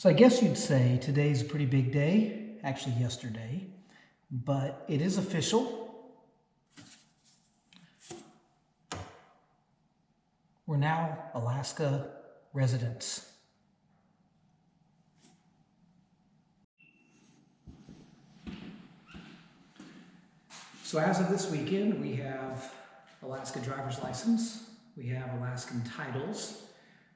So I guess you'd say today's a pretty big day, actually yesterday, but it is official. We're now Alaska residents. So as of this weekend, we have Alaska driver's license, we have Alaskan titles,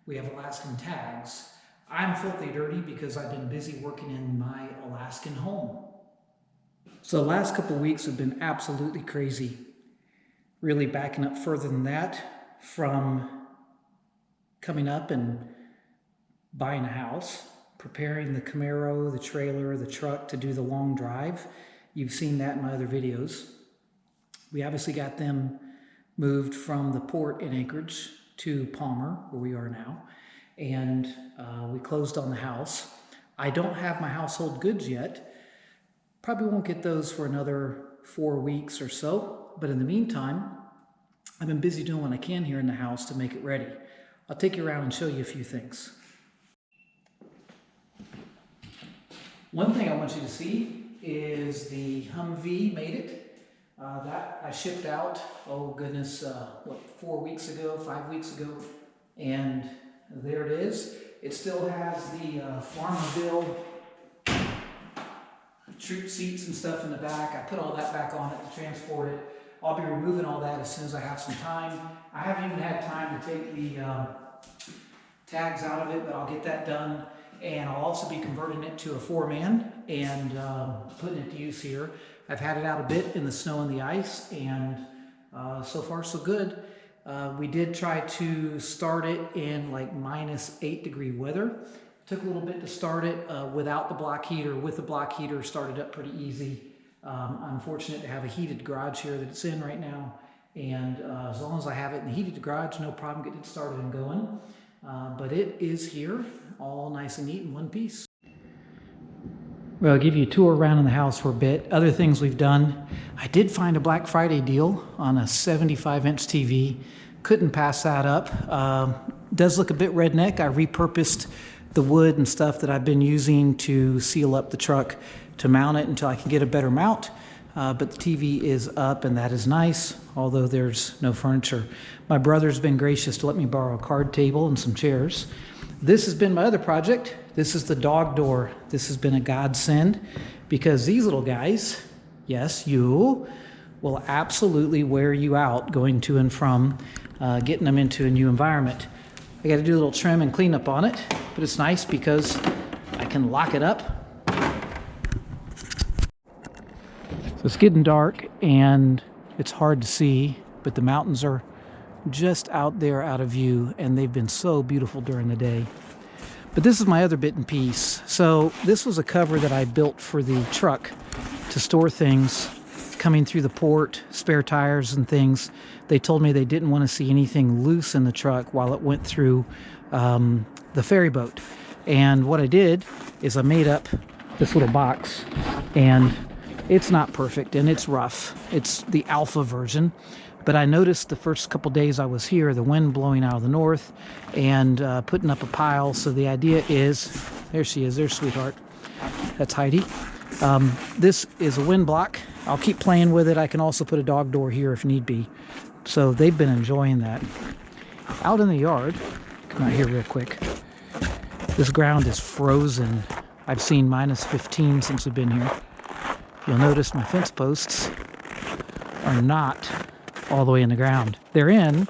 we have Alaskan tags. I'm filthy dirty because I've been busy working in my Alaskan home. So the last couple of weeks have been absolutely crazy. Really backing up further than that, from coming up and buying a house, preparing the Camaro, the trailer, the truck to do the long drive. You've seen that in my other videos. We obviously got them moved from the port in Anchorage to Palmer, where we are now. And we closed on the house. I don't have my household goods yet. Probably won't get those for another 4 weeks or so. But in the meantime, I've been busy doing what I can here in the house to make it ready. I'll take you around and show you a few things. One thing I want you to see is the Humvee made it. That I shipped out, oh goodness, 4 weeks ago, 5 weeks ago. And there it is. It still has the Farmerville troop seats and stuff in the back. I put all that back on it to transport it. I'll be removing all that as soon as I have some time. I haven't even had time to take the tags out of it, but I'll get that done. And I'll also be converting it to a 4-man and putting it to use here. I've had it out a bit in the snow and the ice, and so far so good. We did try to start it in like -8-degree weather. Took a little bit to start it without the block heater. With the block heater, started up pretty easy. I'm fortunate to have a heated garage here that it's in right now. And as long as I have it in the heated garage, no problem getting it started and going. But it is here, all nice and neat in one piece. Well, I'll give you a tour around in the house for a bit. Other things we've done. I did find a Black Friday deal on a 75-inch TV. Couldn't pass that up. Does look a bit redneck. I repurposed the wood and stuff that I've been using to seal up the truck to mount it until I can get a better mount. But the TV is up, and that is nice, although there's no furniture. My brother's been gracious to let me borrow a card table and some chairs. This has been my other project. This is the dog door. This has been a godsend because these little guys, yes, you, will absolutely wear you out going to and from, getting them into a new environment. I got to do a little trim and cleanup on it, but it's nice because I can lock it up. So it's getting dark and it's hard to see, but the mountains are just out there out of view, and they've been so beautiful during the day. But this is my other bit and piece. So this was a cover that I built for the truck to store things coming through the port, spare tires and things. They told me they didn't want to see anything loose in the truck while it went through the ferry boat. And what I did is I made up this little box, and it's not perfect and it's rough. It's the alpha version. But I noticed the first couple days I was here, the wind blowing out of the north and putting up a pile. So the idea is, there she is, there's sweetheart. That's Heidi. This is a wind block. I'll keep playing with it. I can also put a dog door here if need be. So they've been enjoying that. Out in the yard, come out here real quick. This ground is frozen. I've seen -15 since we've been here. You'll notice my fence posts are not all the way in the ground. They're in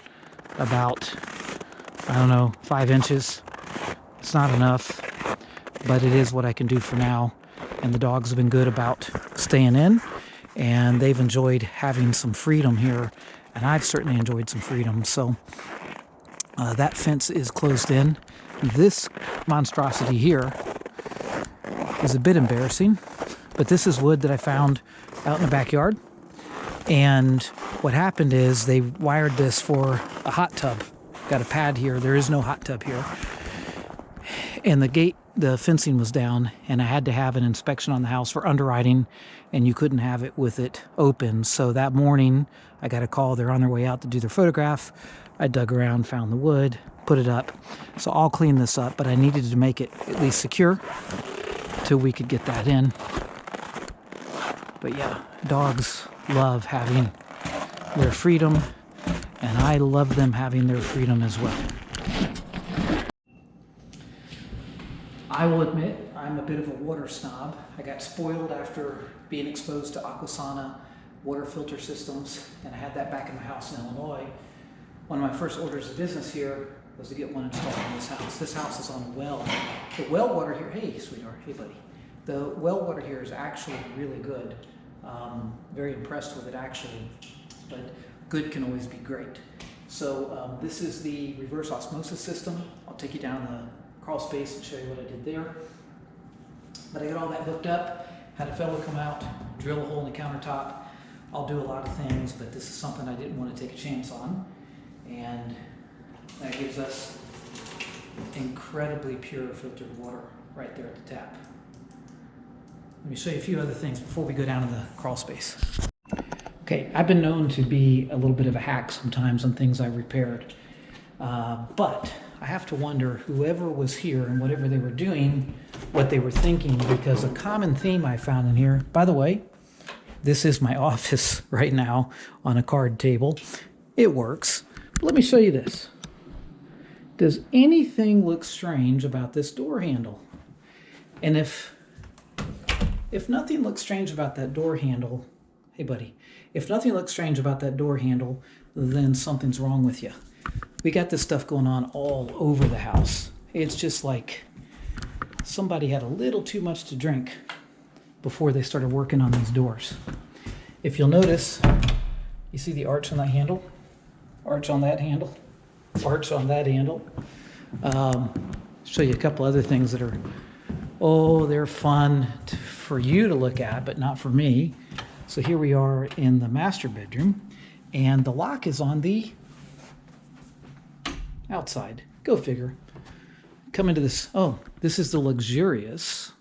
about, I don't know, 5 inches. It's not enough, but it is what I can do for now. And the dogs have been good about staying in, and they've enjoyed having some freedom here, and I've certainly enjoyed some freedom. So that fence is closed in. This monstrosity here is a bit embarrassing, but this is wood that I found out in the backyard. And what happened is they wired this for a hot tub. Got a pad here. There is no hot tub here. And the gate, the fencing was down, and I had to have an inspection on the house for underwriting, and you couldn't have it with it open. So that morning, I got a call. They're on their way out to do their photograph. I dug around, found the wood, put it up. So I'll clean this up, but I needed to make it at least secure till we could get that in. But yeah, dogs love having their freedom, and I love them having their freedom as well. I will admit, I'm a bit of a water snob. I got spoiled after being exposed to Aquasana water filter systems, and I had that back in my house in Illinois. One of my first orders of business here was to get one installed in this house. This house is on a well. The well water here, hey sweetheart, hey buddy. The well water here is actually really good. Very impressed with it actually, but good can always be great. So this is the reverse osmosis system. I'll take you down the crawl space and show you what I did there. But I got all that hooked up, had a fellow come out, drill a hole in the countertop. I'll do a lot of things, but this is something I didn't want to take a chance on. And that gives us incredibly pure filtered water right there at the tap. Let me show you a few other things before we go down to the crawl space. Okay, I've been known to be a little bit of a hack sometimes on things I repaired. But I have to wonder, whoever was here and whatever they were doing, what they were thinking, because a common theme I found in here, by the way, this is my office right now on a card table. It works. But let me show you this. Does anything look strange about this door handle? And if nothing looks strange about that door handle, hey buddy, if nothing looks strange about that door handle, then something's wrong with you. We got this stuff going on all over the house. It's just like somebody had a little too much to drink before they started working on these doors. If you'll notice, you see the arch on that handle? Arch on that handle? Arch on that handle? Show you a couple other things that are, oh, they're fun for you to look at, but not for me. So here we are in the master bedroom, and the lock is on the outside. Go figure. Come into this. Oh, this is the luxurious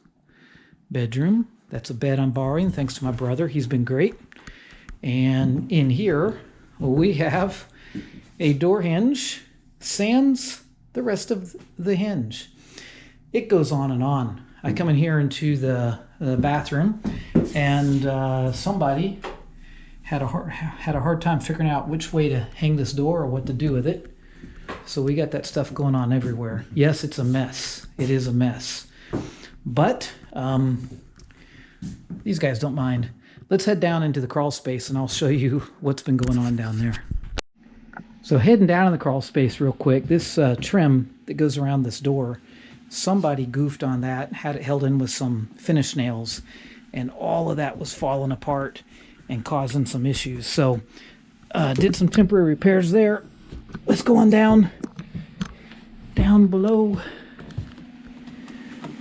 bedroom. That's a bed I'm borrowing thanks to my brother. He's been great. And in here we have a door hinge sans the rest of the hinge. It goes on and on. I come in here into the bathroom, and somebody had a hard time figuring out which way to hang this door or what to do with it. So we got that stuff going on everywhere. Yes, it's a mess. It is a mess. But these guys don't mind. Let's head down into the crawl space and I'll show you what's been going on down there. So heading down in the crawl space real quick, this trim that goes around this door, somebody goofed on that, had it held in with some finish nails, and all of that was falling apart and causing some issues. So did some temporary repairs there. Let's go on down below.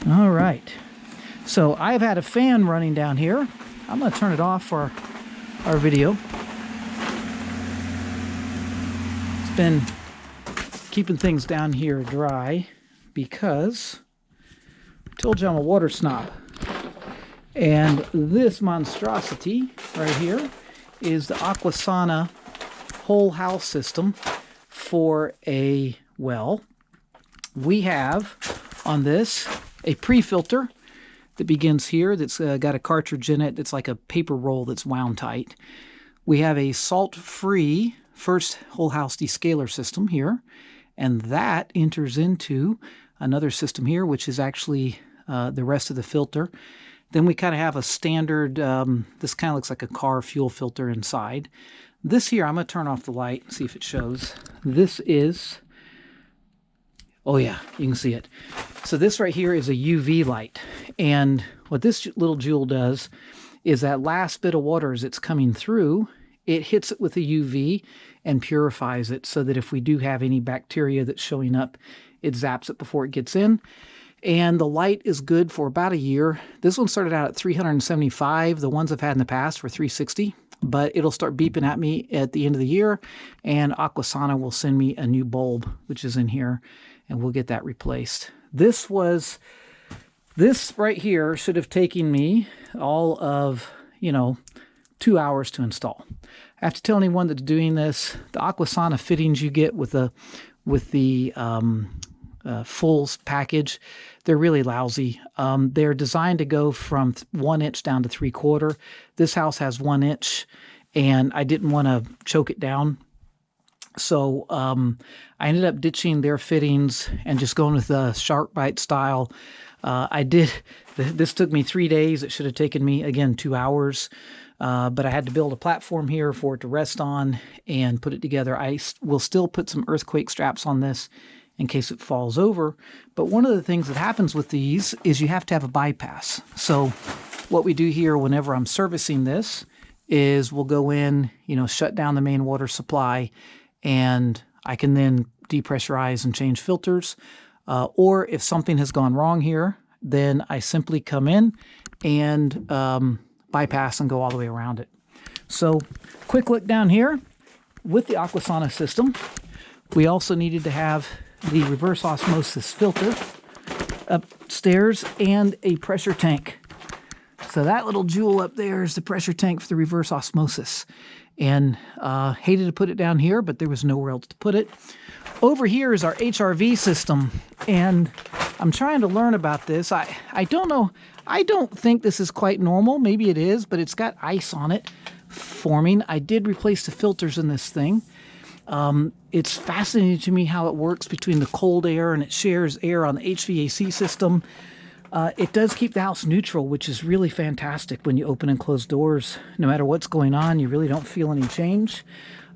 All right. So I've had a fan running down here. I'm going to turn it off for our video. It's been keeping things down here dry because I told you I'm a water snob. And this monstrosity right here is the Aquasana whole house system for a well. We have on this a pre-filter that begins here that's got a cartridge in it that's like a paper roll that's wound tight. We have a salt-free first whole house descaler system here, and that enters into another system here, which is actually the rest of the filter. Then we kind of have a standard, this kind of looks like a car fuel filter inside. This here, I'm going to turn off the light, see if it shows. This is, oh yeah, you can see it. So this right here is a UV light. And what this little jewel does is that last bit of water as it's coming through, it hits it with a UV and purifies it so that if we do have any bacteria that's showing up, it zaps it before it gets in. And the light is good for about a year. This one started out at 375. The ones I've had in the past were 360. But it'll start beeping at me at the end of the year, and Aquasana will send me a new bulb, which is in here, and we'll get that replaced. This right here should have taken me all of, 2 hours to install. I have to tell anyone that's doing this, the Aquasana fittings you get with the full package, they're really lousy. They're designed to go from 1 inch down to 3/4. This house has 1 inch, and I didn't want to choke it down. So I ended up ditching their fittings and just going with the shark bite style. This took me 3 days. It should have taken me, again, 2 hours. But I had to build a platform here for it to rest on and put it together. I will still put some earthquake straps on this in case it falls over. But one of the things that happens with these is you have to have a bypass. So what we do here whenever I'm servicing this is we'll go in, shut down the main water supply, and I can then depressurize and change filters. Or if something has gone wrong here, then I simply come in and bypass and go all the way around it. So quick look down here with the Aquasana system. We also needed to have the reverse osmosis filter upstairs and a pressure tank. So that little jewel up there is the pressure tank for the reverse osmosis. And hated to put it down here, but there was nowhere else to put it. Over here is our Hrv system, and I'm trying to learn about this. I don't know. I don't think this is quite normal. Maybe it is, but it's got ice on it forming. I did replace the filters in this thing. It's fascinating to me how it works between the cold air, and it shares air on the HVAC system. It does keep the house neutral, which is really fantastic when you open and close doors. No matter what's going on, you really don't feel any change.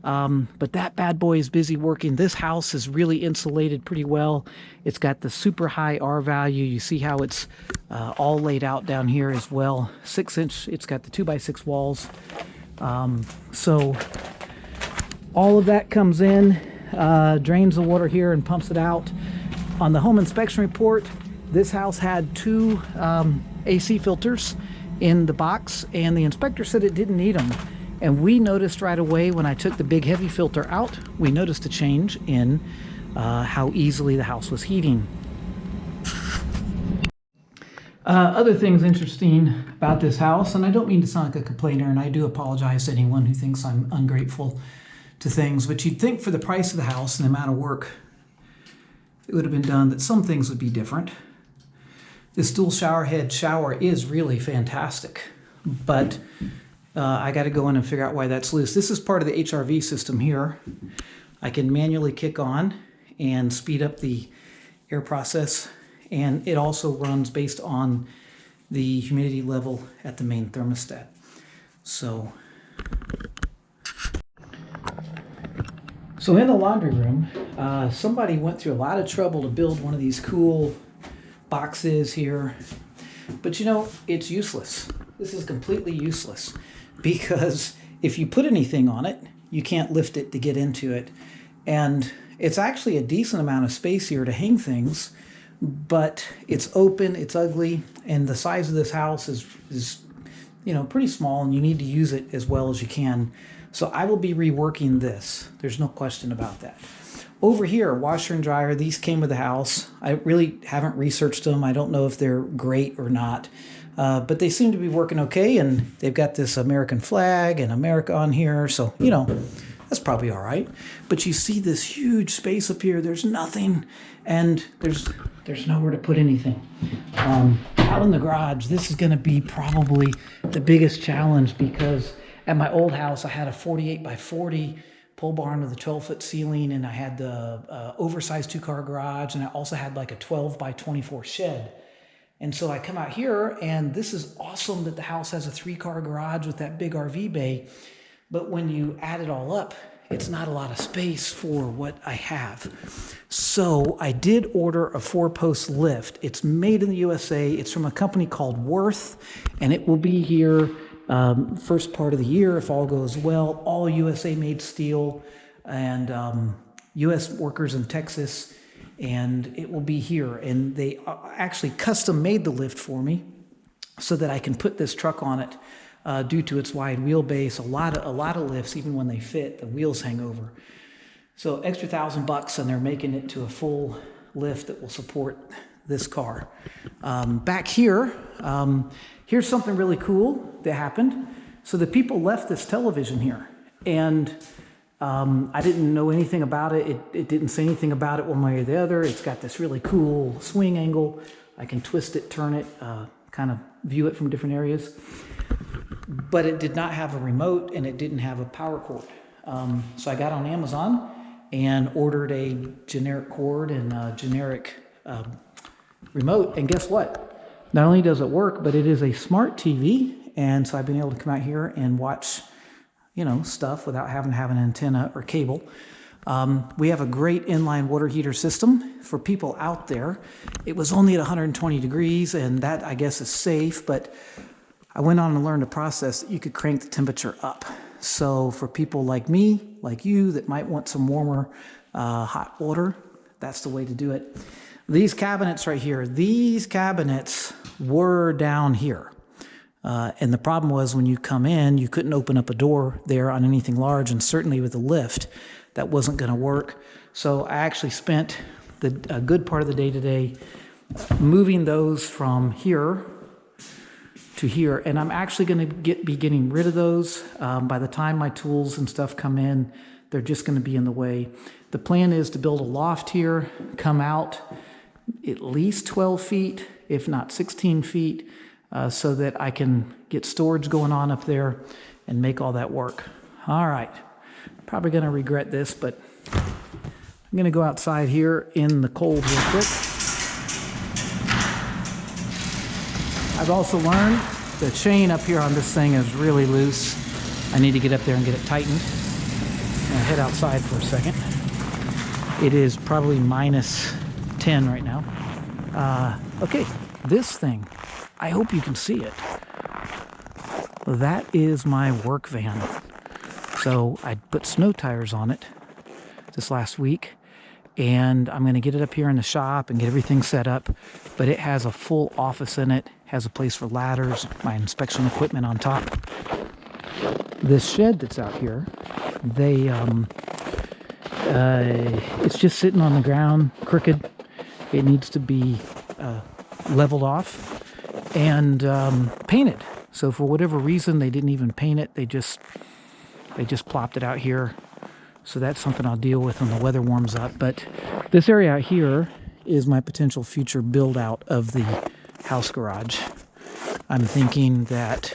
But that bad boy is busy working. This house is really insulated pretty well. It's got the super high R value. You see how it's all laid out down here as well. 6-inch, it's got the 2x6 walls. So all of that comes in, drains the water here and pumps it out. On the home inspection report, this house had 2 AC filters in the box, and the inspector said it didn't need them. And we noticed right away when I took the big heavy filter out, we noticed a change in how easily the house was heating. Other things interesting about this house, and I don't mean to sound like a complainer, and I do apologize to anyone who thinks I'm ungrateful to things, but you'd think for the price of the house and the amount of work it would have been done that some things would be different. This dual shower head shower is really fantastic, but I got to go in and figure out why that's loose. This is part of the Hrv system here. I can manually kick on and speed up the air process, and it also runs based on the humidity level at the main thermostat. So in the laundry room, somebody went through a lot of trouble to build one of these cool boxes here, but it's useless. This is completely useless, because if you put anything on it, you can't lift it to get into it. And it's actually a decent amount of space here to hang things, but it's open, it's ugly, and the size of this house is pretty small, and you need to use it as well as you can. So I will be reworking this. There's no question about that. Over here, washer and dryer, these came with the house. I really haven't researched them. I don't know if they're great or not. But they seem to be working okay, and they've got this American flag and America on here, so, that's probably all right. But you see this huge space up here. There's nothing, and there's nowhere to put anything. Out in the garage, this is going to be probably the biggest challenge, because at my old house, I had a 48 by 40 pole barn with a 12-foot ceiling, and I had the oversized 2-car garage, and I also had like a 12 by 24 shed. And so I come out here, and this is awesome that the house has a 3-car garage with that big RV bay. But when you add it all up, it's not a lot of space for what I have. So I did order a 4-post lift. It's made in the USA. It's from a company called Worth, and it will be here first part of the year if all goes well. All USA made steel, and US workers in Texas. And it will be here, and they actually custom made the lift for me so that I can put this truck on it due to its wide wheelbase. A lot of lifts, even when they fit, the wheels hang over. So extra $1,000, and they're making it to a full lift that will support this car. Back here, here's something really cool that happened. So the people left this television here, And I didn't know anything about it. It didn't say anything about it one way or the other. It's got this really cool swing angle. I can twist it, turn it, kind of view it from different areas. But it did not have a remote, and it didn't have a power cord. So I got on Amazon and ordered a generic cord and a generic remote. And guess what? Not only does it work, but it is a smart TV. And so I've been able to come out here and watch, you know, stuff without having to have an antenna or cable. We have a great inline water heater system for people out there. It was only at 120 degrees, and that, I guess, is safe, but I went on and learned a process that you could crank the temperature up. So for people like me, like you, that might want some warmer hot water, that's the way to do it. These cabinets right here, these cabinets were down here. And the problem was when you come in, you couldn't open up a door there on anything large, and certainly with a lift, that wasn't going to work. So I actually spent a good part of the day today moving those from here to here, and I'm actually going to be getting rid of those. By the time my tools and stuff come in, they're just going to be in the way. The plan is to build a loft here, come out at least 12 feet, if not 16 feet, so that I can get storage going on up there and make all that work. All right, probably going to regret this, but I'm going to go outside here in the cold real quick. I've also learned the chain up here on this thing is really loose. I need to get up there and get it tightened. I'm going to head outside for a second. It is probably minus 10 right now. Okay, this thing, I hope you can see it. That is my work van. So I put snow tires on it this last week, and I'm going to get it up here in the shop and get everything set up. But it has a full office in it, has a place for ladders, my inspection equipment on top. This shed that's out here, it's just sitting on the ground, crooked. It needs to be leveled off and painted. So for whatever reason, they didn't even paint it. They just plopped it out here. So that's something I'll deal with when the weather warms up. But this area out here is my potential future build out of the house garage. I'm thinking that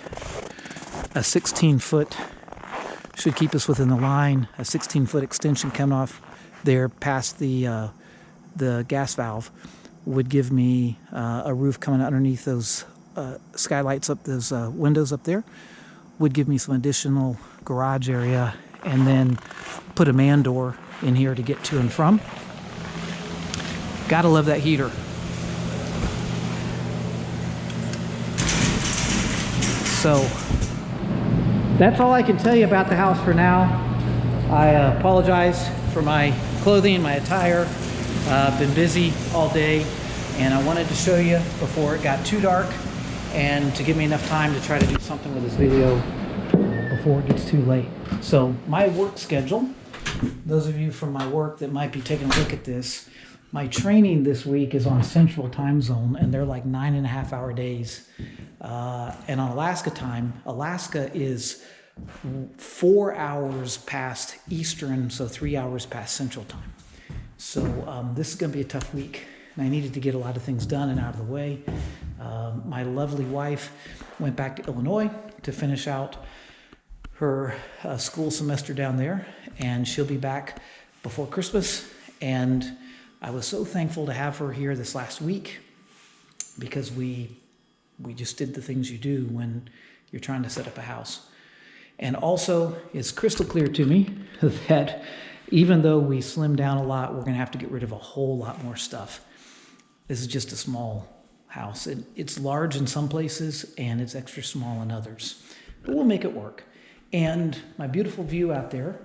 a 16-foot should keep us within the line. A 16-foot extension coming off there past the gas valve would give me a roof coming underneath those skylights up, those windows up there, would give me some additional garage area, and then put a man door in here to get to and from. Gotta love that heater. So that's all I can tell you about the house for now. I apologize for my clothing, my attire. Been busy all day, and I wanted to show you before it got too dark and to give me enough time to try to do something with this video before it gets too late. So my work schedule, those of you from my work that might be taking a look at this, my training this week is on Central Time Zone, and they're like 9.5-hour days. And on Alaska time, Alaska is 4 hours past Eastern, so 3 hours past Central Time. So this is going to be a tough week, and I needed to get a lot of things done and out of the way. My lovely wife went back to Illinois to finish out her school semester down there, and she'll be back before Christmas. And I was so thankful to have her here this last week, because we just did the things you do when you're trying to set up a house. And also, it's crystal clear to me that even though we slimmed down a lot, we're going to have to get rid of a whole lot more stuff. This is just a small house. It's large in some places, and it's extra small in others. But we'll make it work. And my beautiful view out there,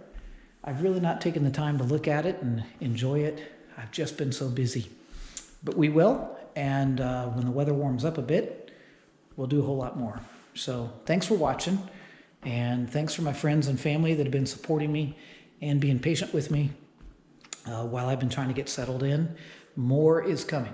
I've really not taken the time to look at it and enjoy it. I've just been so busy. But we will, and when the weather warms up a bit, we'll do a whole lot more. So thanks for watching, and thanks for my friends and family that have been supporting me and being patient with me while I've been trying to get settled in. More is coming.